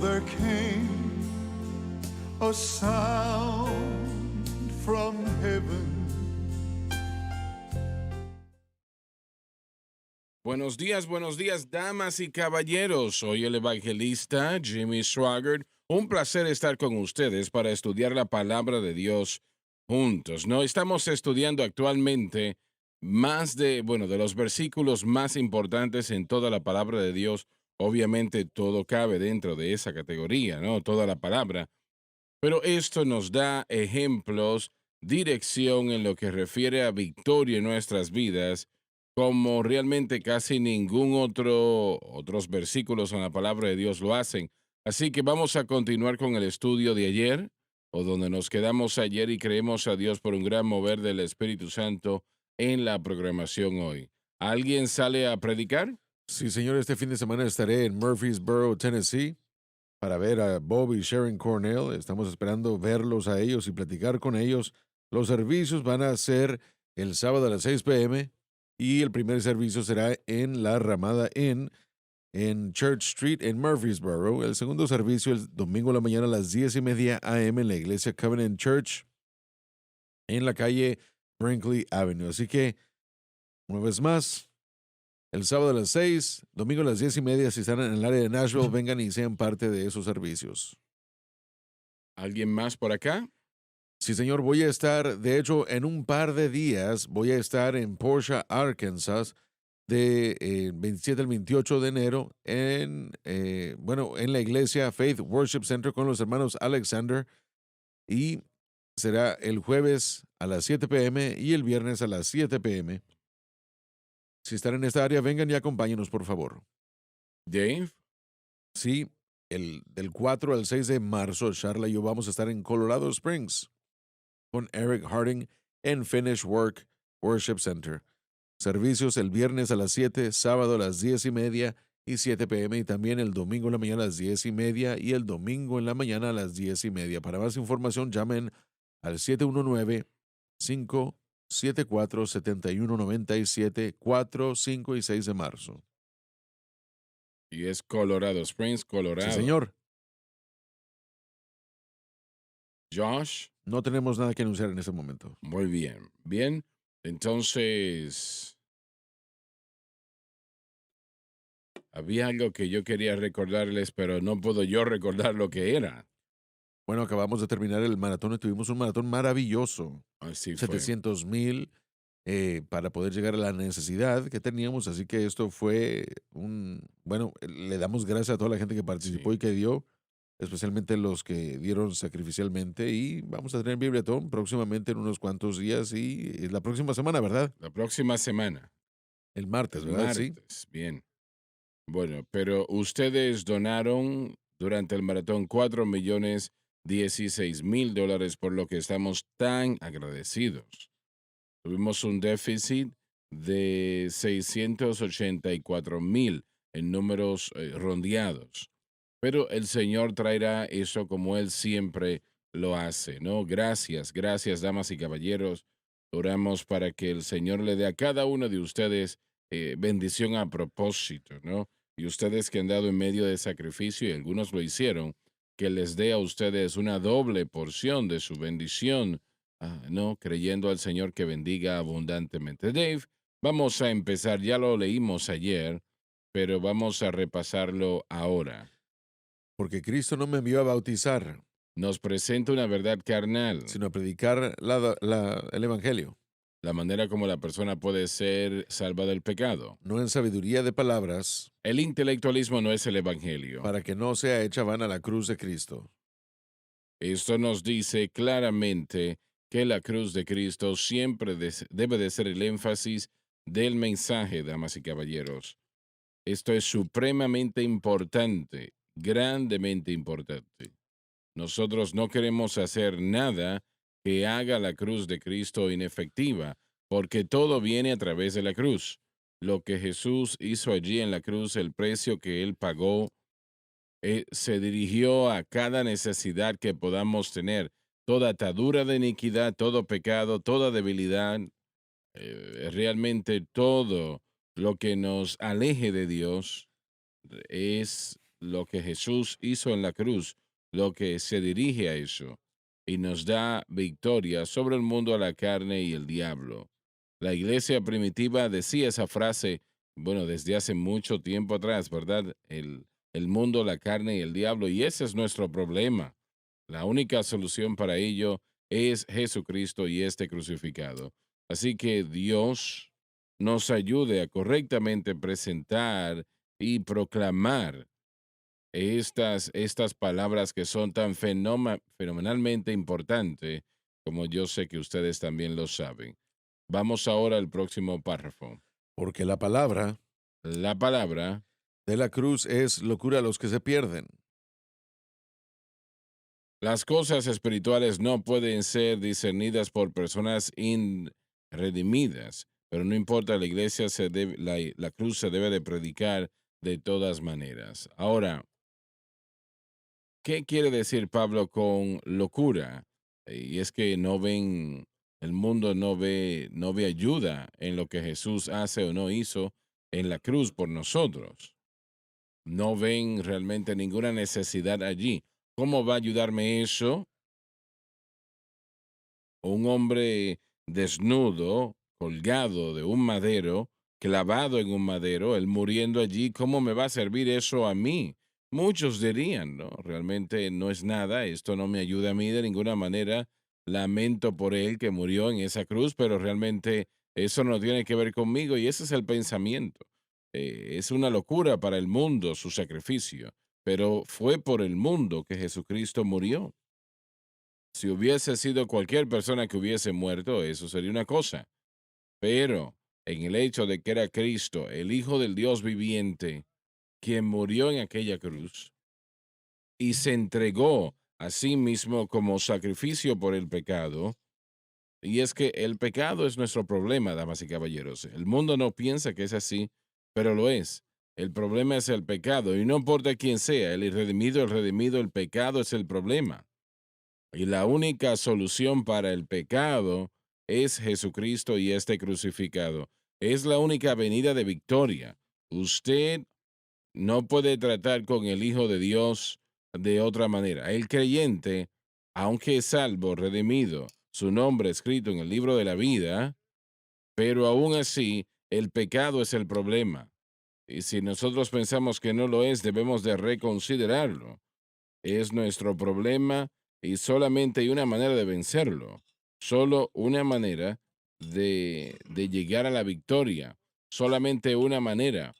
there came a sound from heaven. Buenos días, damas y caballeros. Soy el evangelista Jimmy Swaggart. Un placer estar con ustedes para estudiar la palabra de Dios juntos. No estamos estudiando actualmente de los versículos más importantes en toda la palabra de Dios. Obviamente todo cabe dentro de esa categoría, ¿no? Toda la palabra. Pero esto nos da ejemplos, dirección en lo que refiere a victoria en nuestras vidas, como realmente casi otros versículos en la palabra de Dios lo hacen. Así que vamos a continuar con el estudio de ayer, o donde nos quedamos ayer y creemos a Dios por un gran mover del Espíritu Santo en la programación hoy. ¿Alguien sale a predicar? Sí, señor, este fin de semana estaré en Murfreesboro, Tennessee, para ver a Bob y Sharon Cornell. Estamos esperando verlos a ellos y platicar con ellos. Los servicios van a ser el sábado a las 6 p.m. y el primer servicio será en la Ramada Inn en Church Street en Murfreesboro. El segundo servicio el domingo en la mañana a las 10:30 a.m. en la iglesia Covenant Church en la calle Brinkley Avenue. Así que, una vez más, el sábado a las 6, domingo a las 10:30, si están en el área de Nashville, vengan y sean parte de esos servicios. ¿Alguien más por acá? Sí, señor, voy a estar, de hecho, en un par de días, voy a estar en Portia, Arkansas, de 27 al 28 de enero, en la iglesia Faith Worship Center con los hermanos Alexander, y será el jueves a las 7 p.m. y el viernes a las 7 p.m. Si están en esta área, vengan y acompáñenos, por favor. Dave. Sí, del 4 al 6 de marzo, Charla y yo vamos a estar en Colorado Springs con Eric Harding en Finish Work Worship Center. Servicios el viernes a las 7, sábado a las 10:30 y 7 p.m. y también el domingo en la mañana a las 10:30 y el domingo en la mañana a las 10:30. Para más información, llamen al 719-574-7197, 4, 5 y 6 de marzo. Y es Colorado Springs, Colorado. Sí, señor. Josh. No tenemos nada que anunciar en este momento. Muy bien. Bien. Entonces, había algo que yo quería recordarles, pero no puedo yo recordar lo que era. Bueno, acabamos de terminar el maratón y tuvimos un maratón maravilloso. Así fue. 700,000 para poder llegar a la necesidad que teníamos. Así que esto fue le damos gracias a toda la gente que participó Sí. y que dio, especialmente los que dieron sacrificialmente. Y vamos a tener Bibletón próximamente en unos cuantos días y la próxima semana, ¿verdad? La próxima semana. El martes, El ¿verdad? Sí. martes. Bien. Bueno, pero ustedes donaron durante el maratón $4,016,000, por lo que estamos tan agradecidos. Tuvimos un déficit de 684,000 en números rondeados. Pero el Señor traerá eso como Él siempre lo hace, ¿no? Gracias, damas y caballeros. Oramos para que el Señor le dé a cada uno de ustedes bendición a propósito, ¿no? Y ustedes que han dado en medio de sacrificio, y algunos lo hicieron, que les dé a ustedes una doble porción de su bendición, ¿no? Creyendo al Señor que bendiga abundantemente. Dave, vamos a empezar, ya lo leímos ayer, pero vamos a repasarlo ahora. Porque Cristo no me envió a bautizar, Nos presenta una verdad carnal, sino a predicar el Evangelio, la manera como la persona puede ser salva del pecado. no en sabiduría de palabras, El intelectualismo no es el Evangelio. para que no sea hecha vana la cruz de Cristo. Esto nos dice claramente que la cruz de Cristo siempre debe de ser el énfasis del mensaje, damas y caballeros. Esto es supremamente importante, grandemente importante. Nosotros no queremos hacer nada que haga la cruz de Cristo inefectiva, porque todo viene a través de la cruz. Lo que Jesús hizo allí en la cruz, el precio que Él pagó, se dirigió a cada necesidad que podamos tener, toda atadura de iniquidad, todo pecado, toda debilidad, realmente todo lo que nos aleje de Dios es lo que Jesús hizo en la cruz, lo que se dirige a eso, y nos da victoria sobre el mundo, a la carne y el diablo. La iglesia primitiva decía esa frase, bueno, desde hace mucho tiempo atrás, ¿verdad? El mundo, la carne y el diablo, y ese es nuestro problema. La única solución para ello es Jesucristo y este crucificado. Así que Dios nos ayude a correctamente presentar y proclamar estas palabras que son tan fenomenalmente importantes, como yo sé que ustedes también lo saben. Vamos ahora al próximo párrafo. Porque la palabra La palabra, de la cruz es locura a los que se pierden. las cosas espirituales no pueden ser discernidas por personas redimidas, pero no importa, la iglesia la cruz se debe de predicar de todas maneras. Ahora, ¿qué quiere decir Pablo con locura? Y es que no ven, el mundo no ve ayuda en lo que Jesús hace o no hizo en la cruz por nosotros. No ven realmente ninguna necesidad allí. ¿Cómo va a ayudarme eso? Un hombre desnudo, colgado de un madero, clavado en un madero, él muriendo allí, ¿cómo me va a servir eso a mí? Muchos dirían, ¿no? Realmente no es nada, esto no me ayuda a mí de ninguna manera. Lamento por él que murió en esa cruz, pero realmente eso no tiene que ver conmigo y ese es el pensamiento. Es una locura para el mundo su sacrificio, pero fue por el mundo que Jesucristo murió. Si hubiese sido cualquier persona que hubiese muerto, eso sería una cosa. Pero en el hecho de que era Cristo, el Hijo del Dios viviente, quien murió en aquella cruz y se entregó a sí mismo como sacrificio por el pecado, y es que el pecado es nuestro problema, damas y caballeros. El mundo no piensa que es así, pero lo es. El problema es el pecado, y no importa quién sea, el redimido, el pecado es el problema. Y la única solución para el pecado es Jesucristo y este crucificado. Es la única venida de victoria. Usted no puede tratar con el Hijo de Dios de otra manera. El creyente, aunque es salvo, redimido, su nombre escrito en el libro de la vida, pero aún así el pecado es el problema. Y si nosotros pensamos que no lo es, debemos de reconsiderarlo. Es nuestro problema y solamente hay una manera de vencerlo. Solo una manera de llegar a la victoria. Solamente una manera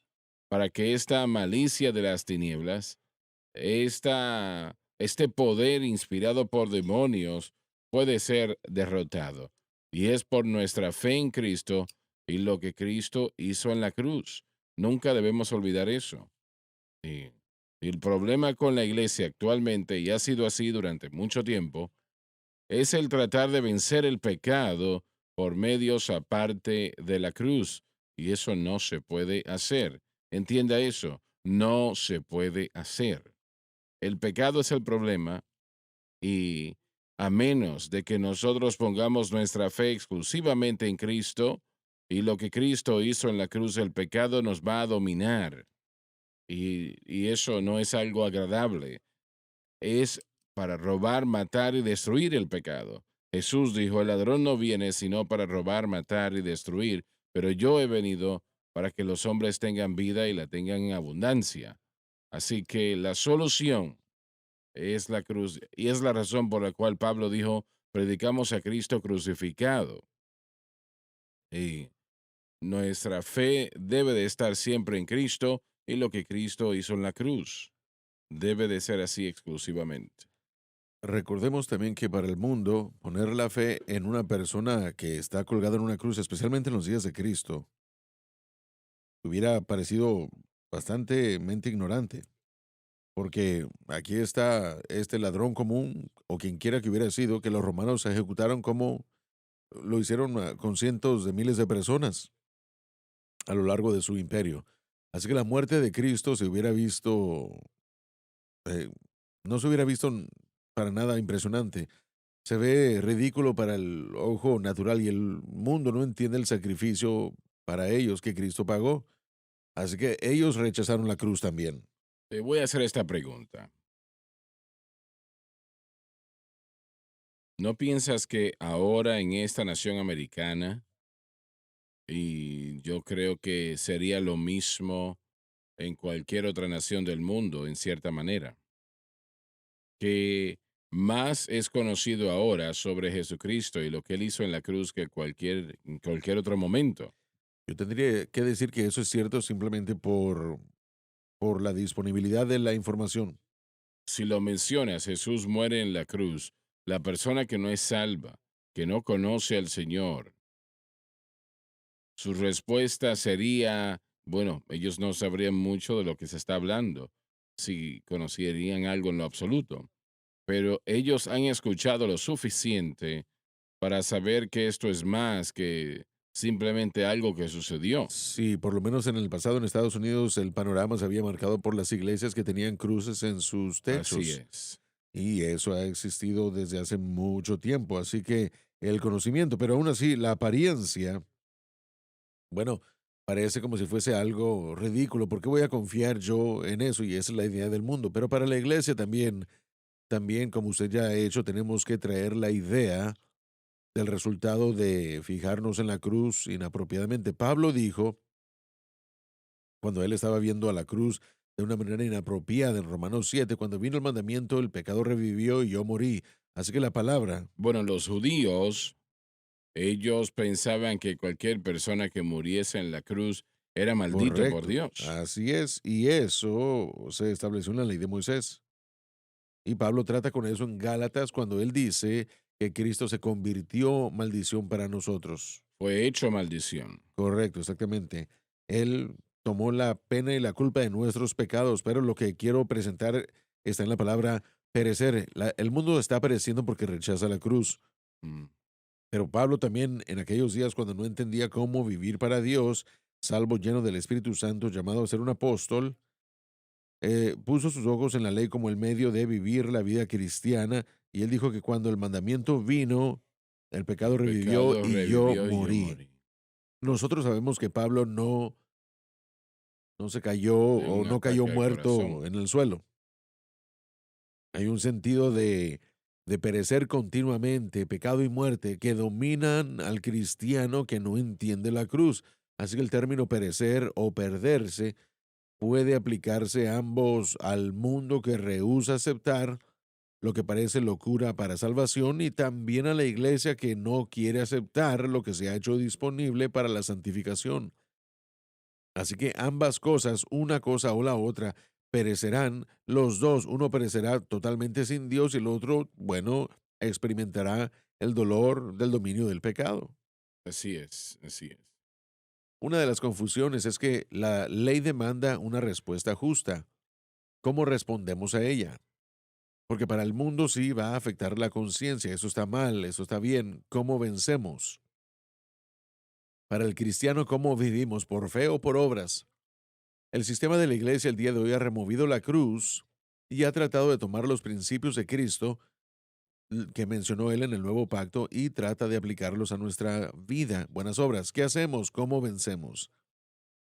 para que esta malicia de las tinieblas, este poder inspirado por demonios puede ser derrotado. Y es por nuestra fe en Cristo y lo que Cristo hizo en la cruz. Nunca debemos olvidar eso. Y el problema con la iglesia actualmente, y ha sido así durante mucho tiempo, es el tratar de vencer el pecado por medios aparte de la cruz. Y eso no se puede hacer. Entienda eso, no se puede hacer. El pecado es el problema y a menos de que nosotros pongamos nuestra fe exclusivamente en Cristo y lo que Cristo hizo en la cruz, el pecado nos va a dominar. Y eso no es algo agradable. Es para robar, matar y destruir el pecado. Jesús dijo, el ladrón no viene sino para robar, matar y destruir, pero yo he venido para que los hombres tengan vida y la tengan en abundancia. Así que la solución es la cruz y es la razón por la cual Pablo dijo, predicamos a Cristo crucificado. Y nuestra fe debe de estar siempre en Cristo y lo que Cristo hizo en la cruz. Debe de ser así exclusivamente. Recordemos también que para el mundo, poner la fe en una persona que está colgada en una cruz, especialmente en los días de Cristo, hubiera parecido bastante mente ignorante, porque aquí está este ladrón común, o quien quiera que hubiera sido, que los romanos ejecutaron como lo hicieron con cientos de miles de personas a lo largo de su imperio. Así que la muerte de Cristo se hubiera visto, eh, no se hubiera visto para nada impresionante. Se ve ridículo para el ojo natural y el mundo no entiende el sacrificio para ellos que Cristo pagó. Así que ellos rechazaron la cruz también. Te voy a hacer esta pregunta. ¿No piensas que ahora en esta nación americana, y yo creo que sería lo mismo en cualquier otra nación del mundo, en cierta manera, que más es conocido ahora sobre Jesucristo y lo que él hizo en la cruz que en cualquier otro momento? Yo tendría que decir que eso es cierto simplemente por la disponibilidad de la información. Si lo mencionas, Jesús muere en la cruz, la persona que no es salva, que no conoce al Señor, su respuesta sería, bueno, ellos no sabrían mucho de lo que se está hablando, si conocerían algo en lo absoluto, pero ellos han escuchado lo suficiente para saber que esto es más que simplemente algo que sucedió. Sí, por lo menos en el pasado en Estados Unidos el panorama se había marcado por las iglesias que tenían cruces en sus Así techos. es. Y eso ha existido desde hace mucho tiempo. Así que el conocimiento, pero aún así la apariencia, bueno, parece como si fuese algo ridículo. ¿Por qué voy a confiar yo en eso? Y esa es la idea del mundo. Pero para la iglesia también, como usted ya ha hecho, tenemos que traer la idea del resultado de fijarnos en la cruz inapropiadamente. Pablo dijo, cuando él estaba viendo a la cruz de una manera inapropiada en Romanos 7, cuando vino el mandamiento, el pecado revivió y yo morí. Así que la palabra, Bueno, los judíos, ellos pensaban que cualquier persona que muriese en la cruz era maldito por correcto, Dios. así es, y eso se estableció en la ley de Moisés. Y Pablo trata con eso en Gálatas cuando él dice que Cristo se convirtió maldición para nosotros. Fue hecho maldición. Correcto, exactamente. Él tomó la pena y la culpa de nuestros pecados, pero lo que quiero presentar está en la palabra perecer. El mundo está pereciendo porque rechaza la cruz, Mm. pero Pablo también en aquellos días cuando no entendía cómo vivir para Dios, salvo lleno del Espíritu Santo, llamado a ser un apóstol, puso sus ojos en la ley como el medio de vivir la vida cristiana y él dijo que cuando el mandamiento vino, el El pecado revivió pecado y yo revivió y yo morí. morí Nosotros sabemos que Pablo no se cayó de o un no cayó ataque al muerto corazón. en el suelo. Hay un sentido de perecer continuamente, pecado y muerte, que dominan al cristiano que no entiende la cruz. Así que el término perecer o perderse puede aplicarse ambos al mundo que rehúsa aceptar lo que parece locura para salvación y también a la iglesia que no quiere aceptar lo que se ha hecho disponible para la santificación. Así que ambas cosas, una cosa o la otra, perecerán. Los dos, uno perecerá totalmente sin Dios y el otro, bueno, experimentará el dolor del dominio del pecado. Así es, así es. Una de las confusiones es que la ley demanda una respuesta justa. ¿Cómo respondemos a ella? Porque para el mundo sí va a afectar la conciencia. Eso está mal, eso está bien. ¿Cómo vencemos? Para el cristiano, ¿cómo vivimos? ¿Por fe o por obras? El sistema de la iglesia el día de hoy ha removido la cruz y ha tratado de tomar los principios de Cristo que mencionó él en el nuevo pacto y trata de aplicarlos a nuestra vida. Buenas obras. ¿Qué hacemos? ¿Cómo vencemos?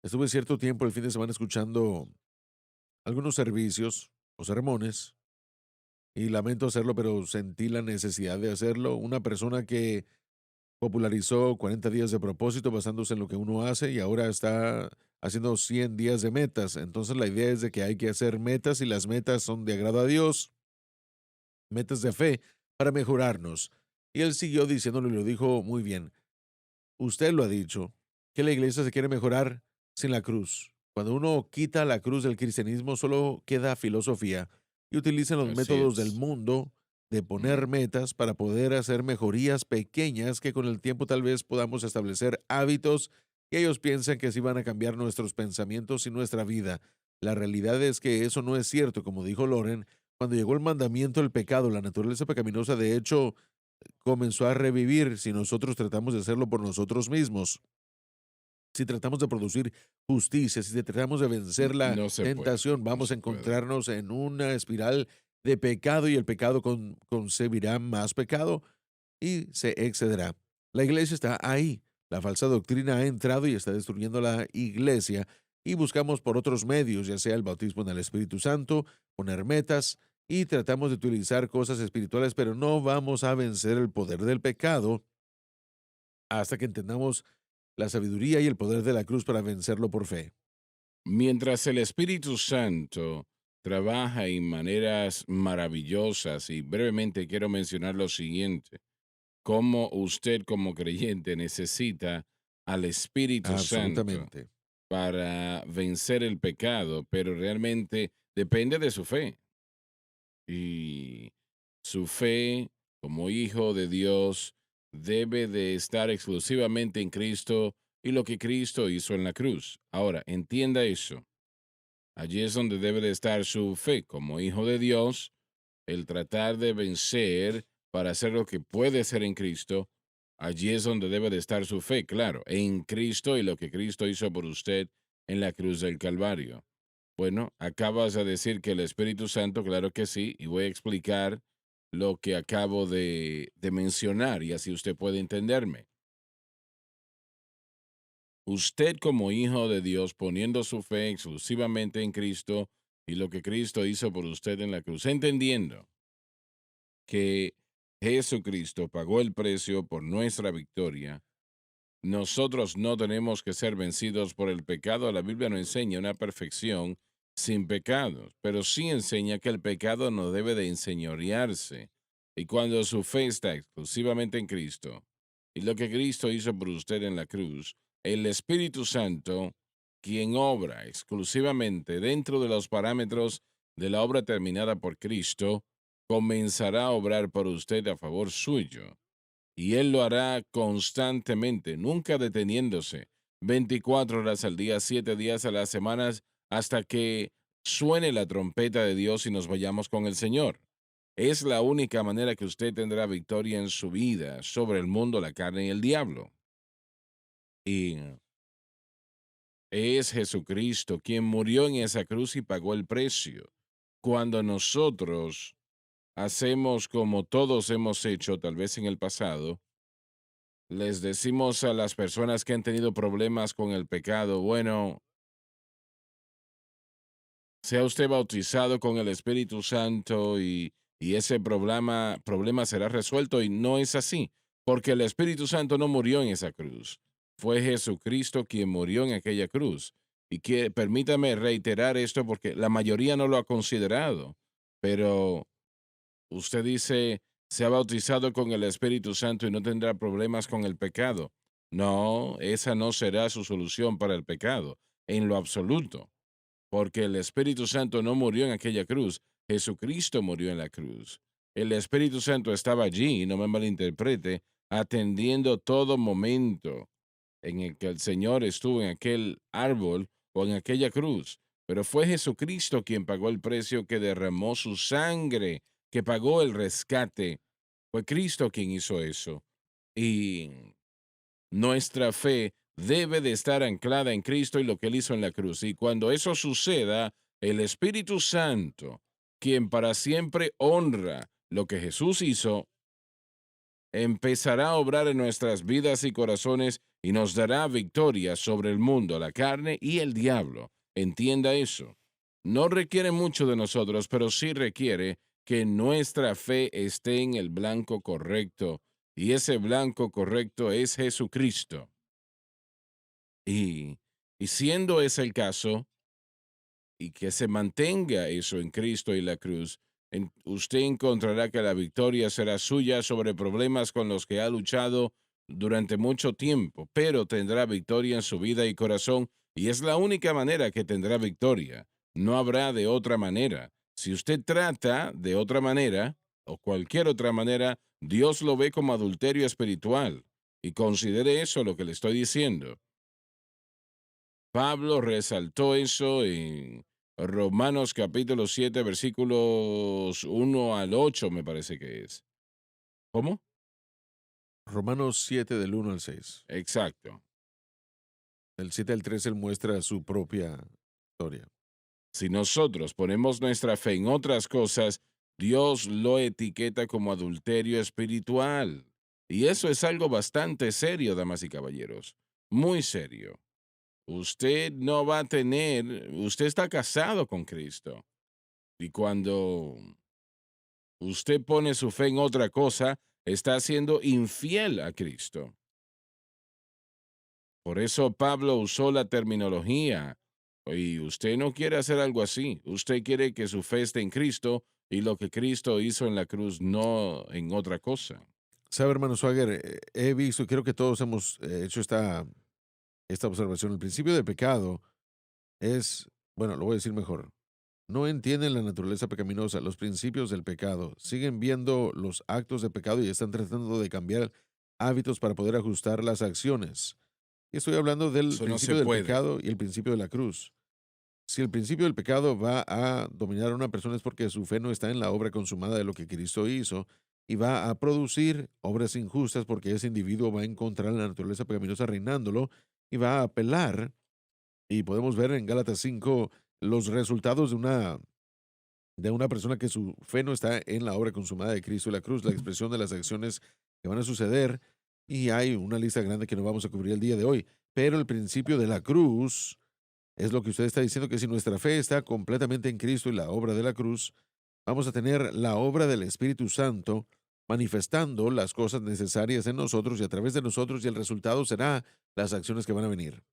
Estuve cierto tiempo el fin de semana escuchando algunos servicios o sermones y lamento hacerlo, pero sentí la necesidad de hacerlo. Una persona que popularizó 40 días de propósito basándose en lo que uno hace y ahora está haciendo 100 días de metas. Entonces la idea es de que hay que hacer metas y las metas son de agrado a Dios, metas de fe para mejorarnos. Y él siguió diciéndolo y lo dijo muy bien. Usted lo ha dicho, que la iglesia se quiere mejorar sin la cruz. Cuando uno quita la cruz del cristianismo solo queda filosofía y utilizan los Así métodos del es. mundo de Mm. poner metas para poder hacer mejorías pequeñas que con el tiempo tal vez podamos establecer hábitos que ellos piensan que así van a cambiar nuestros pensamientos y nuestra vida. La realidad es que eso no es cierto, como dijo Loren, cuando llegó el mandamiento del pecado, la naturaleza pecaminosa de hecho comenzó a revivir si nosotros tratamos de hacerlo por nosotros mismos. Si tratamos de producir justicia, si tratamos de vencer la No se puede, tentación, no vamos a se puede. encontrarnos en una espiral de pecado y el pecado concebirá más pecado y se excederá. La iglesia está ahí. La falsa doctrina ha entrado y está destruyendo la iglesia. y buscamos por otros medios, ya sea el bautismo en el Espíritu Santo, poner metas y tratamos de utilizar cosas espirituales, pero no vamos a vencer el poder del pecado hasta que entendamos la sabiduría y el poder de la cruz para vencerlo por fe. Mientras el Espíritu Santo trabaja en maneras maravillosas, y brevemente quiero mencionar lo siguiente, cómo usted como creyente necesita al Espíritu Santo Absolutamente. para vencer el pecado, pero realmente depende de su fe. Y su fe como hijo de Dios debe de estar exclusivamente en Cristo y lo que Cristo hizo en la cruz. Ahora, entienda eso. Allí es donde debe de estar su fe como hijo de Dios, el tratar de vencer para hacer lo que puede ser en Cristo. Allí es donde debe de estar su fe, claro, en Cristo y lo que Cristo hizo por usted en la cruz del Calvario. Bueno, acabas de decir que el Espíritu Santo, claro que sí, y voy a explicar lo que acabo de mencionar y así usted puede entenderme. Usted como hijo de Dios, poniendo su fe exclusivamente en Cristo y lo que Cristo hizo por usted en la cruz, entendiendo que Jesucristo pagó el precio por nuestra victoria, nosotros no tenemos que ser vencidos por el pecado. La Biblia no enseña una perfección sin pecados, pero sí enseña que el pecado no debe de enseñorearse. Y cuando su fe está exclusivamente en Cristo y lo que Cristo hizo por usted en la cruz, el Espíritu Santo, quien obra exclusivamente dentro de los parámetros de la obra terminada por Cristo, comenzará a obrar por usted a favor suyo y Él lo hará constantemente, nunca deteniéndose, 24 horas al día, 7 días a las semanas, hasta que suene la trompeta de Dios y nos vayamos con el Señor. Es la única manera que usted tendrá victoria en su vida sobre el mundo, la carne y el diablo. Y es Jesucristo quien murió en esa cruz y pagó el precio. Cuando nosotros hacemos como todos hemos hecho, tal vez en el pasado, les decimos a las personas que han tenido problemas con el pecado, bueno, sea usted bautizado con el Espíritu Santo y ese problema será resuelto y no es así, porque el Espíritu Santo no murió en esa cruz. Fue Jesucristo quien murió en aquella cruz. Y que permítame reiterar esto porque la mayoría no lo ha considerado, pero usted dice, se ha bautizado con el Espíritu Santo y no tendrá problemas con el pecado. No, esa no será su solución para el pecado, en lo absoluto, porque el Espíritu Santo no murió en aquella cruz, Jesucristo murió en la cruz. El Espíritu Santo estaba allí, y no me malinterprete, atendiendo todo momento en el que el Señor estuvo en aquel árbol o en aquella cruz. Pero fue Jesucristo quien pagó el precio, que derramó su sangre, que pagó el rescate. Fue Cristo quien hizo eso. Y nuestra fe debe de estar anclada en Cristo y lo que Él hizo en la cruz. Y cuando eso suceda, el Espíritu Santo, quien para siempre honra lo que Jesús hizo, empezará a obrar en nuestras vidas y corazones y nos dará victoria sobre el mundo, la carne y el diablo. Entienda eso. No requiere mucho de nosotros, pero sí requiere que nuestra fe esté en el blanco correcto. Y ese blanco correcto es Jesucristo. Y, y siendo ese el caso, y que se mantenga eso en Cristo y la cruz, usted encontrará que la victoria será suya sobre problemas con los que ha luchado durante mucho tiempo, pero tendrá victoria en su vida y corazón, y es la única manera que tendrá victoria. No habrá de otra manera. Si usted trata de otra manera, o cualquier otra manera, Dios lo ve como adulterio espiritual. Y considere eso lo que le estoy diciendo. Pablo resaltó eso en Romanos capítulo 7 versículos 1 al 8 me parece que es. ¿Cómo? Romanos 7 del 1 al 6. Exacto. Del 7 al 13 él muestra su propia historia. Si nosotros ponemos nuestra fe en otras cosas, Dios lo etiqueta como adulterio espiritual. Y eso es algo bastante serio, damas y caballeros. Muy serio. usted no va a tener, usted está casado con Cristo. Y cuando usted pone su fe en otra cosa, está siendo infiel a Cristo. Por eso Pablo usó la terminología. Y usted no quiere hacer algo así. Usted quiere que su fe esté en Cristo y lo que Cristo hizo en la cruz, no en otra cosa. Sabe, hermano Swagger, he visto, creo que todos hemos hecho esta observación. El principio del pecado es, bueno, lo voy a decir mejor. No entienden la naturaleza pecaminosa, los principios del pecado. Siguen viendo los actos de pecado y están tratando de cambiar hábitos para poder ajustar las acciones. Y estoy hablando del Eso no se principio del puede. pecado y el principio de la cruz. Si el principio del pecado va a dominar a una persona es porque su fe no está en la obra consumada de lo que Cristo hizo y va a producir obras injustas porque ese individuo va a encontrar la naturaleza pecaminosa reinándolo y va a apelar. Y podemos ver en Gálatas 5 los resultados de una persona que su fe no está en la obra consumada de Cristo y la cruz, la expresión de las acciones que van a suceder. Y hay una lista grande que no vamos a cubrir el día de hoy. Pero el principio de la cruz es lo que usted está diciendo, que si nuestra fe está completamente en Cristo y la obra de la cruz, vamos a tener la obra del Espíritu Santo manifestando las cosas necesarias en nosotros y a través de nosotros, y el resultado será las acciones que van a venir.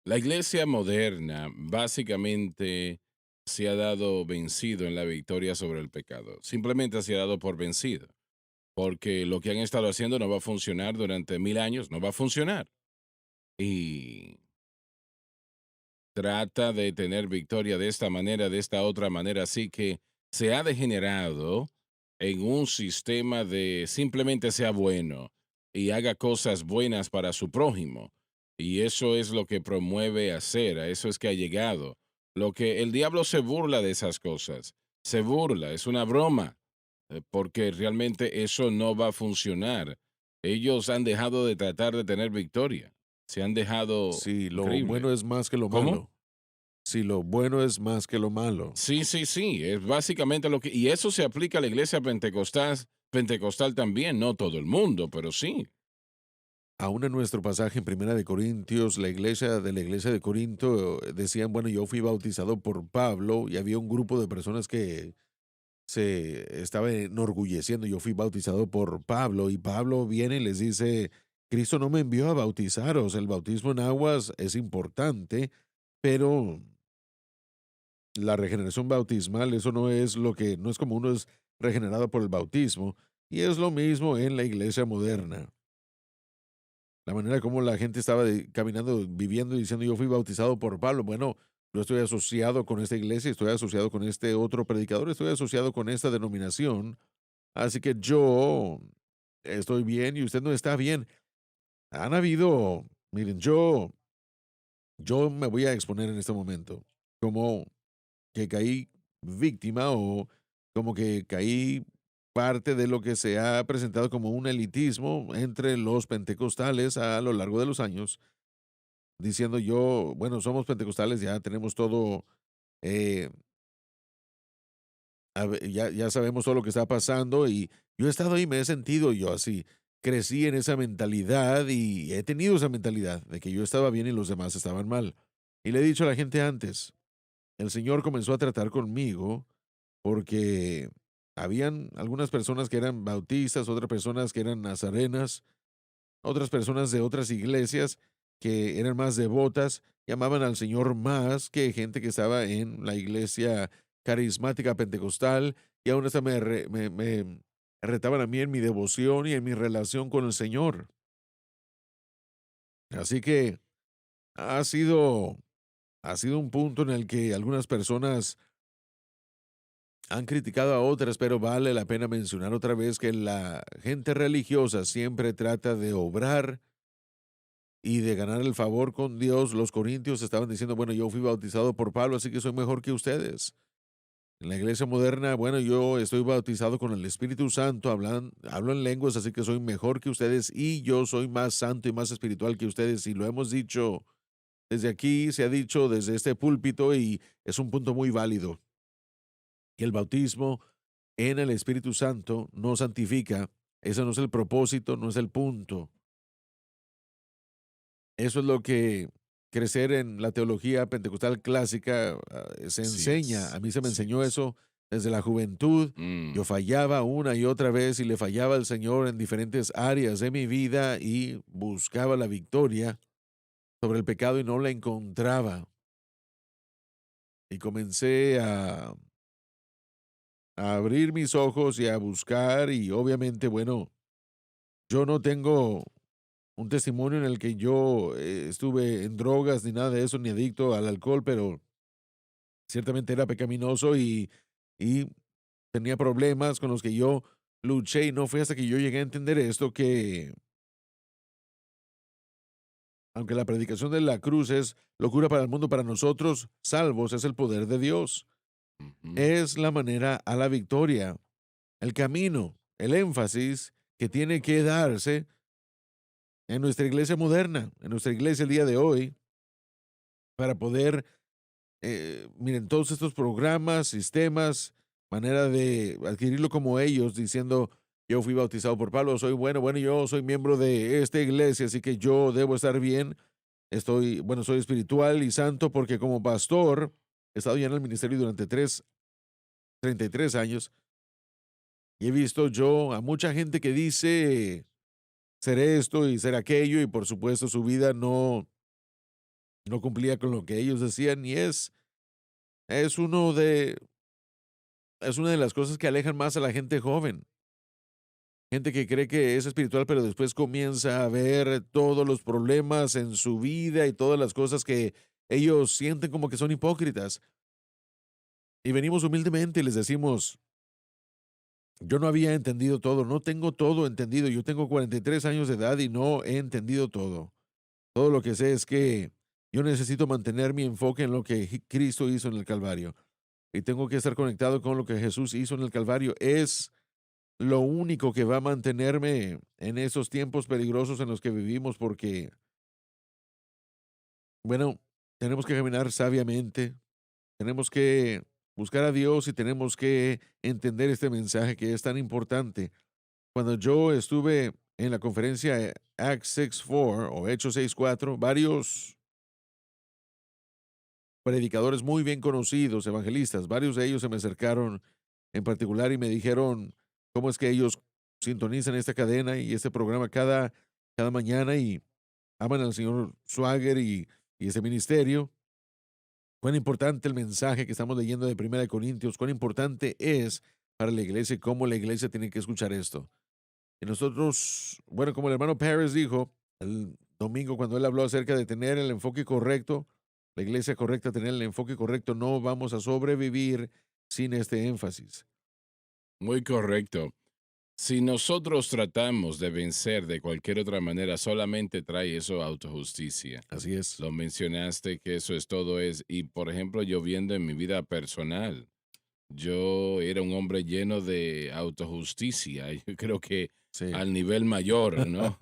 La iglesia moderna básicamente se ha dado vencido en la victoria sobre el pecado. Simplemente se ha dado por vencido, porque lo que han estado haciendo no va a funcionar durante 1000 años, no va a funcionar. Y trata de tener victoria de esta manera, de esta otra manera, así que se ha degenerado en un sistema de simplemente sea bueno y haga cosas buenas para su prójimo. Y eso es lo que promueve hacer, a eso es que ha llegado. Lo que el diablo se burla de esas cosas, se burla, es una broma, porque realmente eso no va a funcionar. Ellos han dejado de tratar de tener victoria, se han dejado Si lo increíble. bueno es más que lo ¿Cómo? malo. Si lo bueno es más que lo malo. Sí, sí, sí, es básicamente lo que, y eso se aplica a la iglesia pentecostal también, no todo el mundo, pero sí. Aún en nuestro pasaje en Primera de Corintios, la iglesia de Corinto decían, bueno, yo fui bautizado por Pablo y había un grupo de personas que se estaba enorgulleciendo, yo fui bautizado por Pablo y Pablo viene y les dice, Cristo no me envió a bautizaros, el bautismo en aguas es importante, pero la regeneración bautismal, eso no es lo que, no es como uno es regenerado por el bautismo, y es lo mismo en la iglesia moderna. La manera como la gente estaba caminando, viviendo y diciendo yo fui bautizado por Pablo. Bueno, yo estoy asociado con esta iglesia, estoy asociado con este otro predicador, estoy asociado con esta denominación. Así que yo estoy bien y usted no está bien. Han habido, miren, yo me voy a exponer en este momento como que caí víctima o como que caí parte de lo que se ha presentado como un elitismo entre los pentecostales a lo largo de los años, diciendo yo, bueno, somos pentecostales, ya tenemos todo, eh, ya sabemos todo lo que está pasando y yo he estado ahí, me he sentido yo así, crecí en esa mentalidad y he tenido esa mentalidad de que yo estaba bien y los demás estaban mal. Y le he dicho a la gente antes, el Señor comenzó a tratar conmigo porque habían algunas personas que eran bautistas, otras personas que eran nazarenas, otras personas de otras iglesias que eran más devotas, llamaban al Señor más que gente que estaba en la iglesia carismática pentecostal y aún hasta me retaban a mí en mi devoción y en mi relación con el Señor. Así que ha sido, ha sido un punto en el que algunas personas han criticado a otras, pero vale la pena mencionar otra vez que la gente religiosa siempre trata de obrar y de ganar el favor con Dios. Los corintios estaban diciendo, bueno, yo fui bautizado por Pablo, así que soy mejor que ustedes. En la iglesia moderna, bueno, yo estoy bautizado con el Espíritu Santo, hablo en lenguas, así que soy mejor que ustedes y yo soy más santo y más espiritual que ustedes. Y lo hemos dicho desde aquí, se ha dicho desde este púlpito y es un punto muy válido. Y el bautismo en el Espíritu Santo no santifica. Ese no es el propósito, no es el punto. Eso es lo que crecer en la teología pentecostal clásica, se Así enseña, es. a mí se me Así enseñó es. eso desde la juventud. Yo Mm, fallaba una y otra vez y le fallaba al Señor en diferentes áreas de mi vida y buscaba la victoria sobre el pecado y no la encontraba. Y comencé a abrir mis ojos y a buscar y obviamente, bueno, yo no tengo un testimonio en el que yo estuve en drogas ni nada de eso, ni adicto al alcohol, pero ciertamente era pecaminoso y tenía problemas con los que yo luché y no fue hasta que yo llegué a entender esto que aunque la predicación de la cruz es locura para el mundo, para nosotros salvos es el poder de Dios. ujú. Es la manera a la victoria, el camino, el énfasis que tiene que darse en nuestra iglesia moderna, en nuestra iglesia el día de hoy, para poder, miren, todos estos programas, sistemas, manera de adquirirlo como ellos, diciendo, yo fui bautizado por Pablo, soy bueno, yo soy miembro de esta iglesia, así que yo debo estar bien. Estoy, bueno, soy espiritual y santo porque como pastor he estado ya en el ministerio durante 33 años y he visto yo a mucha gente que dice ser esto y ser aquello y por supuesto su vida no cumplía con lo que ellos decían y es uno de, es una de las cosas que alejan más a la gente joven. Gente que cree que es espiritual, pero después comienza a ver todos los problemas en su vida y todas las cosas que ellos sienten como que son hipócritas. Y venimos humildemente y les decimos, yo no había entendido todo, no tengo todo entendido. Yo tengo 43 años de edad y no he entendido todo. Todo lo que sé es que yo necesito mantener mi enfoque en lo que Cristo hizo en el Calvario. Y tengo que estar conectado con lo que Jesús hizo en el Calvario. Es lo único que va a mantenerme en esos tiempos peligrosos en los que vivimos porque, bueno, tenemos que caminar sabiamente, tenemos que buscar a Dios y tenemos que entender este mensaje que es tan importante. Cuando yo estuve en la conferencia Acts 6:4 o Hechos 6:4, varios predicadores muy bien conocidos, evangelistas, varios de ellos se me acercaron en particular y me dijeron cómo es que ellos sintonizan esta cadena y este programa cada mañana y aman al señor Swagger y este ministerio. Cuán importante el mensaje que estamos leyendo de Primera de Corintios, cuán importante es para la iglesia y cómo la iglesia tiene que escuchar esto. Y nosotros, bueno, como el hermano Paris dijo el domingo cuando él habló acerca de tener el enfoque correcto, la iglesia correcta, tener el enfoque correcto, no vamos a sobrevivir sin este énfasis. Muy correcto. Si nosotros tratamos de vencer de cualquier otra manera, solamente trae eso autojusticia. Así es. Lo mencionaste que eso es todo es, y por ejemplo, yo viendo en mi vida personal, yo era un hombre lleno de autojusticia, yo creo que Sí. al nivel mayor, ¿no?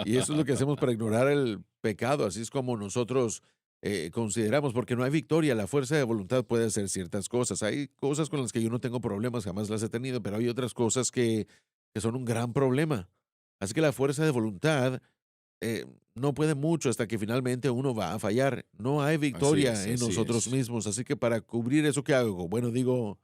Y eso es lo que hacemos para ignorar el pecado, así es como nosotros consideramos, porque no hay victoria, la fuerza de voluntad puede hacer ciertas cosas. Hay cosas con las que yo no tengo problemas, jamás las he tenido, pero hay otras cosas que son un gran problema. Así que la fuerza de voluntad eh, no puede mucho hasta que finalmente uno va a fallar. No hay Así victoria es, en así nosotros es. mismos, así que para cubrir eso, ¿qué hago? Bueno, digo,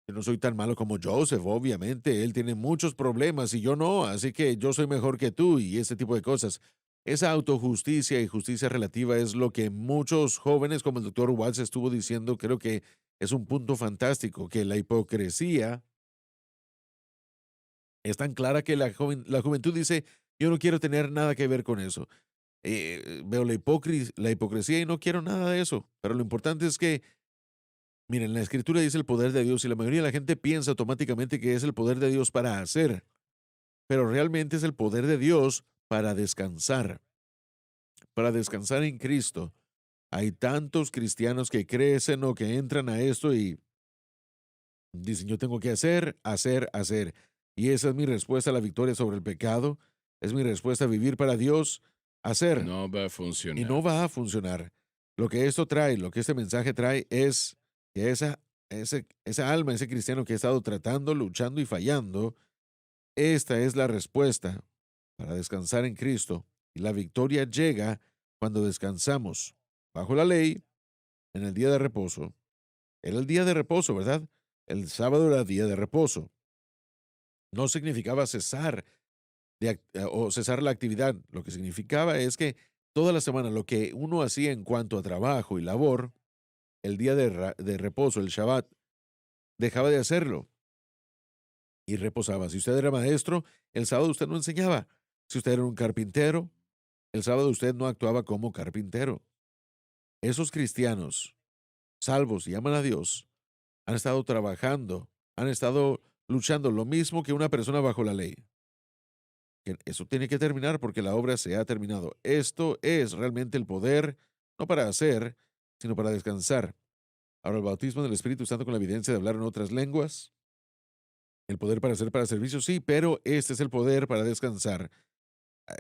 yo no soy tan malo como Joseph, obviamente. Él tiene muchos problemas y yo no, así que yo soy mejor que tú y ese tipo de cosas. Esa autojusticia y justicia relativa es lo que muchos jóvenes, como el doctor Watts estuvo diciendo, creo que es un punto fantástico, que la hipocresía es tan clara que la juventud dice, yo no quiero tener nada que ver con eso. Veo la hipocresía y no quiero nada de eso. Pero lo importante es que miren, la escritura dice el poder de Dios y la mayoría de la gente piensa automáticamente que es el poder de Dios para hacer, pero realmente es el poder de Dios para descansar en Cristo. Hay tantos cristianos que crecen o que entran a esto y dicen, yo tengo que hacer. Y esa es mi respuesta a la victoria sobre el pecado, es mi respuesta a vivir para Dios, hacer, No va a y no funcionar. va a funcionar. Lo que esto trae, lo que este mensaje trae es que esa alma, ese cristiano que ha estado tratando, luchando y fallando, esta es la respuesta para descansar en Cristo Y la victoria llega cuando descansamos bajo la ley en el día de reposo. Era el día de reposo, ¿verdad? El sábado era día de reposo. No significaba cesar o cesar la actividad. Lo que significaba es que toda la semana lo que uno hacía en cuanto a trabajo y labor, el día de reposo, el Shabbat, dejaba de hacerlo y reposaba. Si usted era maestro, el sábado usted no enseñaba. Si usted era un carpintero, el sábado usted no actuaba como carpintero. Esos cristianos, salvos y aman a Dios, han estado trabajando, han estado luchando lo mismo que una persona bajo la ley. Que eso tiene que terminar porque la obra se ha terminado. Esto es realmente el poder, no para hacer, sino para descansar. Ahora, el bautismo del Espíritu Santo con la evidencia de hablar en otras lenguas, el poder para hacer para servicio, sí, pero este es el poder para descansar.